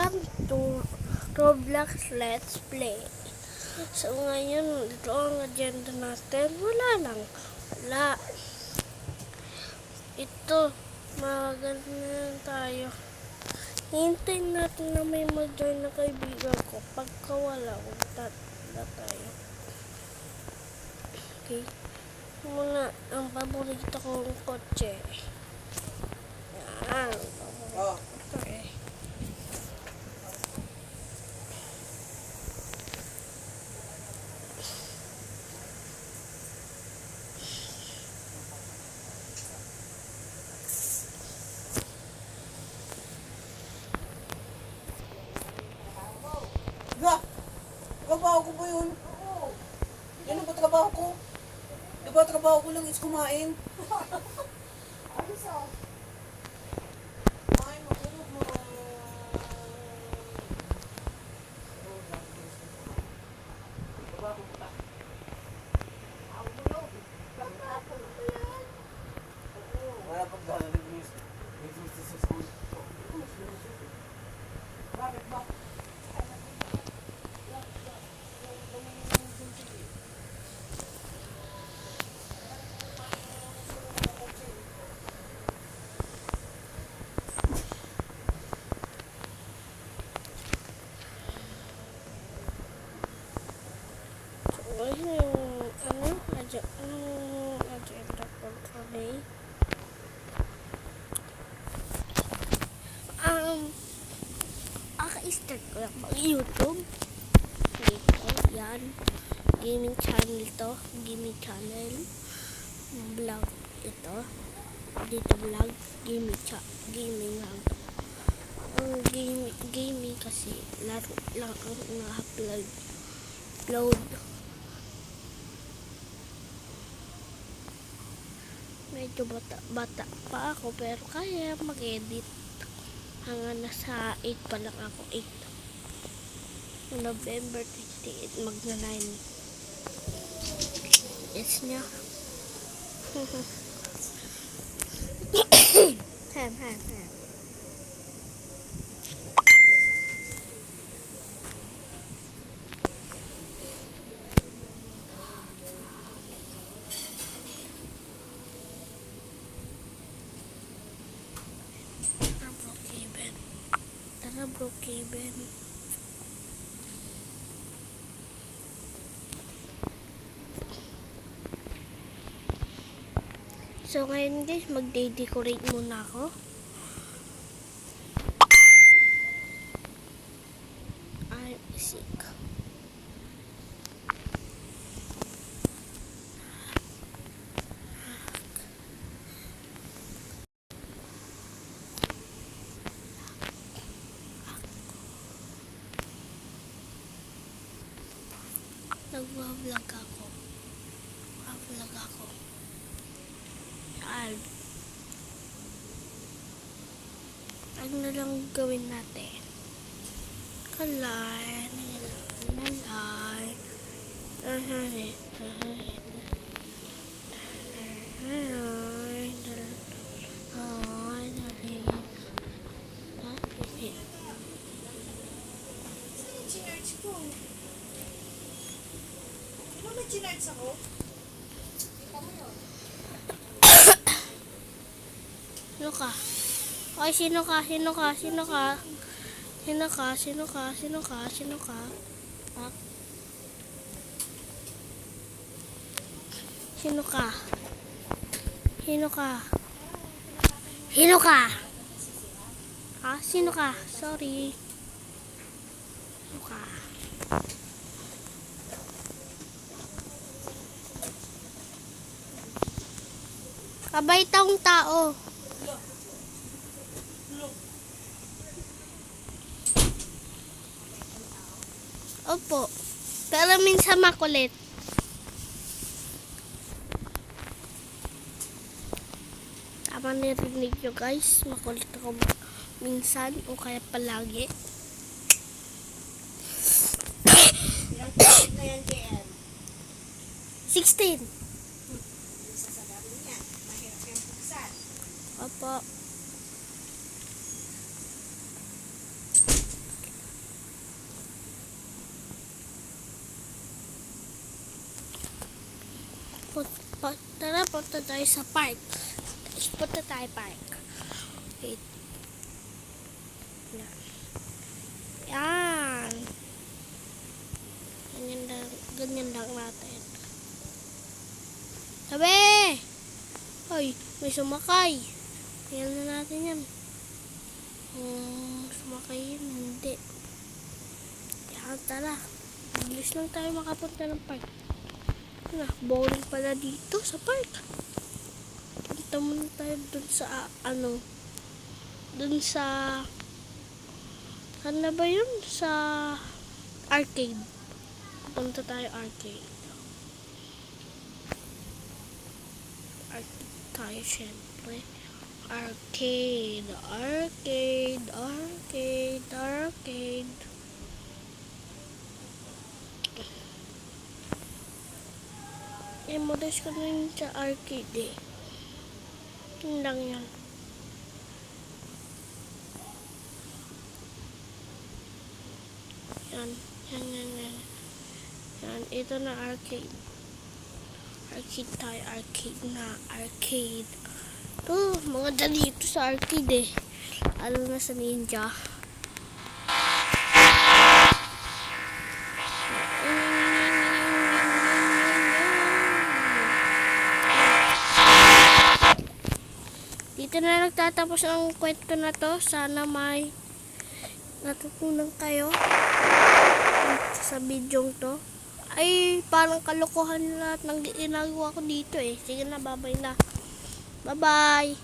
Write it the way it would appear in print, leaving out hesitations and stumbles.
Welcome to Roblox Let's Play. So ngayon, ito ang agenda natin. Wala lang. Wala. Ito, maganda na tayo. Hintayin natin na may mag-join na kaibigan ko. Pagka wala, na tayo. Okay. Muna, ang paborito kong kotse. Yan. Ito eh. Trabaho ko ba yun? Oo. Yan ang trabaho ko. Diba trabaho ko lang is kumain? Ayos ah. Kumain, matulog mo. Trabaho ko pa. Ako mo yun. Pagkapon ko yan. Wala pang gano'n ng news. News sa school. Bakit ba? Ayun yung agenda ko today. Aka-start ko lang mag-YouTube. Dito, yan. Gaming channel to. Gaming channel. Vlog ito. Dito vlog. Gaming lang. Ang gaming kasi laro lang ang na-upload. Medyo bata pa ako pero kaya mag-edit. Hanggang nasa 8 pa lang ako. 8 November 28 magna 9. Yes niya. Ham. Brookhaven. So ngayon guys, magde-decorate muna ako. I'm sick. Nagwa-vlog ako. Yan. Ano na lang gawin natin? Kalay. Chinards ko. Di ba may chinards ako? Kita mo yun. Sino ka? Ay, sino ka? Ha? Sino ka? Ha? Sino ka? Sorry. Sino ka? Kabaitang tao. Opo. Pero minsan makulit. Tama narinig nyo guys. Makulit ako minsan o kaya palagi. Ilang percent na yan, JL? 16. Isa sa gabi niya. Mahirap yung buksan. Opo. punta tayo sa park. Punta tayo park. Wait. Yan. Ganyan lang natin. Sabi! Hoy, may sumakay. Tingnan na natin yan. Sumakay yun, hindi. Yan, tara. Bilis lang tayo makapunta ng park. Bowling pala dito sa park. Punta muna tayo dun sa, dun sa, ano ba yun? Sa arcade. Punta tayo arcade. Arcade tayo, syempre. Arcade. Modest ko na yun sa arcade eh. Yun lang yan. Yan. Yan, ito na arcade. Arcade tayo, arcade. Ito, mga dito sa arcade eh. Lalo na sa Ninja. Dito na nagtatapos ang kwento na to. Sana may natutunan kayo sa video to. Ay, parang kalokohan lahat ng ginagawa ko dito eh. Sige na, bye-bye na. Bye-bye.